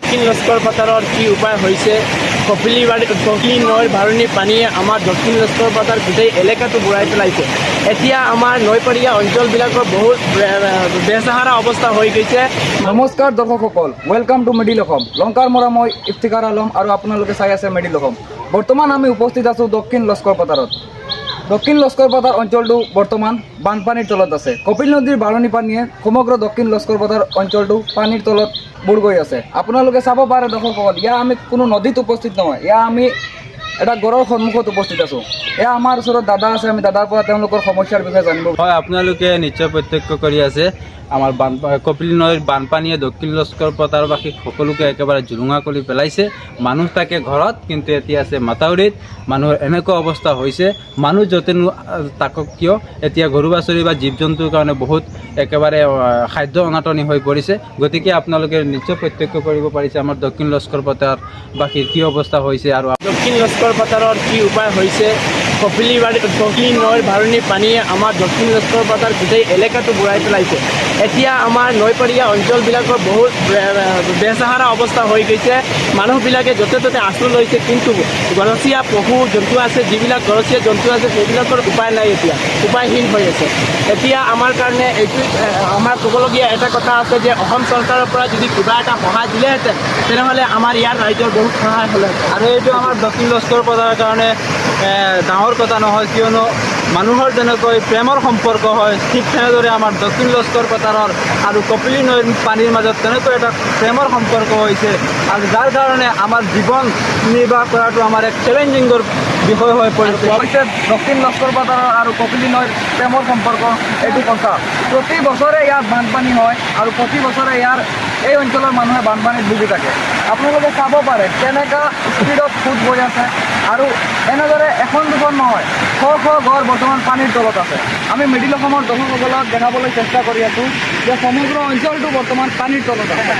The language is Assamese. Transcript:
দক্ষিণ লস্কৰ পাতাৰৰ কি উপায় হৈছে কপিলী নৈৰ ভাৰণি পানীয়ে আমাৰ দক্ষিণ লস্কৰ পাতাৰ গোটেই এলেকাটো বুৰাই পেলাইছে। এতিয়া আমাৰ নৈপৰীয়া অঞ্চলবিলাকৰ বহুত বেচাহাৰা অৱস্থা হৈ গৈছে। নমস্কাৰ দৰ্শকসকল, ৱেলকাম টু মিডিল অসম। লংকাৰ মৰা মই ইফতিকাৰ আলম আৰু আপোনালোকে চাই আছে মিডিল অসম। বৰ্তমান আমি উপস্থিত আছোঁ দক্ষিণ লস্কৰ পাতাৰত। দক্ষিণ লস্কৰ পাতাৰ অঞ্চলটো বৰ্তমান বানপানীৰ তলত আছে। কপিল নদীৰ ভাৰণি পানীয়ে সমগ্ৰ দক্ষিণ লস্কৰ পাতাৰ অঞ্চলটো পানীৰ তলত বুৰ গৈ আছে। আপোনালোকে চাব পাৰে দৰ্শকসকল, ইয়াত আমি কোনো নদীত উপস্থিত নহয়, ইয়াত আমি এটা গড়ৰ সন্মুখত উপস্থিত আছোঁ। এয়া আমাৰ ওচৰত দাদা আছে, আমি দাদাৰ পৰা তেওঁলোকৰ সমস্যাৰ বিষয়ে জানিব। হয়, আপোনালোকে নিশ্চয় প্ৰত্যক্ষ কৰি আছে আমাৰ কপিলী নৈৰ বানপানীয়ে দক্ষিণ লস্কৰ পাতাৰবাসীক সকলোকে একেবাৰে জুলুঙা কৰি পেলাইছে। মানুহ থাকে ঘৰত, কিন্তু এতিয়া আছে মাতাউৰিত। মানুহৰ এনেকুৱা অৱস্থা হৈছে, মানুহ য'তে তাকক কিয় এতিয়া গৰু বাছৰি বা জীৱ জন্তুৰ কাৰণে বহুত একেবাৰে খাদ্য অনাটনি হৈ পৰিছে। গতিকে আপোনালোকে নিশ্চয় প্ৰত্যক্ষ কৰিব পাৰিছে আমাৰ দক্ষিণ লস্কৰ পাতাৰবাসীৰ কি অৱস্থা হৈছে। আৰু দক্ষিণ লস্কৰ পাতাৰৰ কি উপায় হৈছে কপিলী নৈৰ ভাৰণি পানীয়ে আমাৰ দক্ষিণ লস্কৰ পাতাৰ গোটেই এলেকাটো বুৰাই পেলাইছে। এতিয়া আমাৰ নৈপৰীয়া অঞ্চলবিলাকৰ বহুত বেচাহাৰা অৱস্থা হৈ গৈছে। মানুহবিলাকে য'তে ত'তে আশ্ৰয় লৈছে, কিন্তু গৰচীয়া পশু জন্তু আছে, যিবিলাক গৰচীয়া জন্তু আছে সেইবিলাকৰ উপায় নাই, এতিয়া উপায়হীন হৈ আছে। এতিয়া আমাৰ কাৰণে এইটো আমাৰ ক'বলগীয়া এটা কথা আছে যে অসম চৰকাৰৰ পৰা যদি কিবা এটা সহায় দিলেহেঁতেন তেনেহ'লে আমাৰ ইয়াৰ ৰাইজৰ বহুত সহায় হ'লেহেঁতেন। আৰু এইটো আমাৰ দক্ষিণ লস্কৰ পাতাৰ কাৰণে ডাঙৰ কথা নহয়, কিয়নো মানুহৰ যেনেকৈ প্ৰেমৰ সম্পৰ্ক হয়, ঠিক তেনেদৰে আমাৰ দক্ষিণ লস্কৰ পাতাৰৰ আৰু কপিলী নৈৰ পানীৰ মাজত তেনেকৈ এটা প্ৰেমৰ সম্পৰ্ক হৈছে, আৰু যাৰ কাৰণে আমাৰ জীৱন নিৰ্বাহ কৰাটো আমাৰ এক চেলেঞ্জিঙৰ বিষয় হৈ পৰিছে। দক্ষিণ লস্কৰ পাতাৰ আৰু কপিলী নৈৰ প্ৰেমৰ সম্পৰ্ক এইটো কথা। প্ৰতি বছৰে ইয়াত বানপানী হয় আৰু প্ৰতি বছৰে ইয়াৰ এই অঞ্চলৰ মানুহে বানপানীত ভুগি থাকে। আপোনালোকে চাব পাৰে কেনেকুৱা স্পীডত ফুট গৈ আছে, আৰু এনেদৰে এখন দুখন নহয়, শ শ ঘৰ বৰ্তমান পানীৰ তলত আছে। আমি মিডিল অসমৰ দৰ্শকসকলক দেখাবলৈ চেষ্টা কৰি আছোঁ যে সমগ্ৰ অঞ্চলটো বৰ্তমান পানীৰ তলত আছে।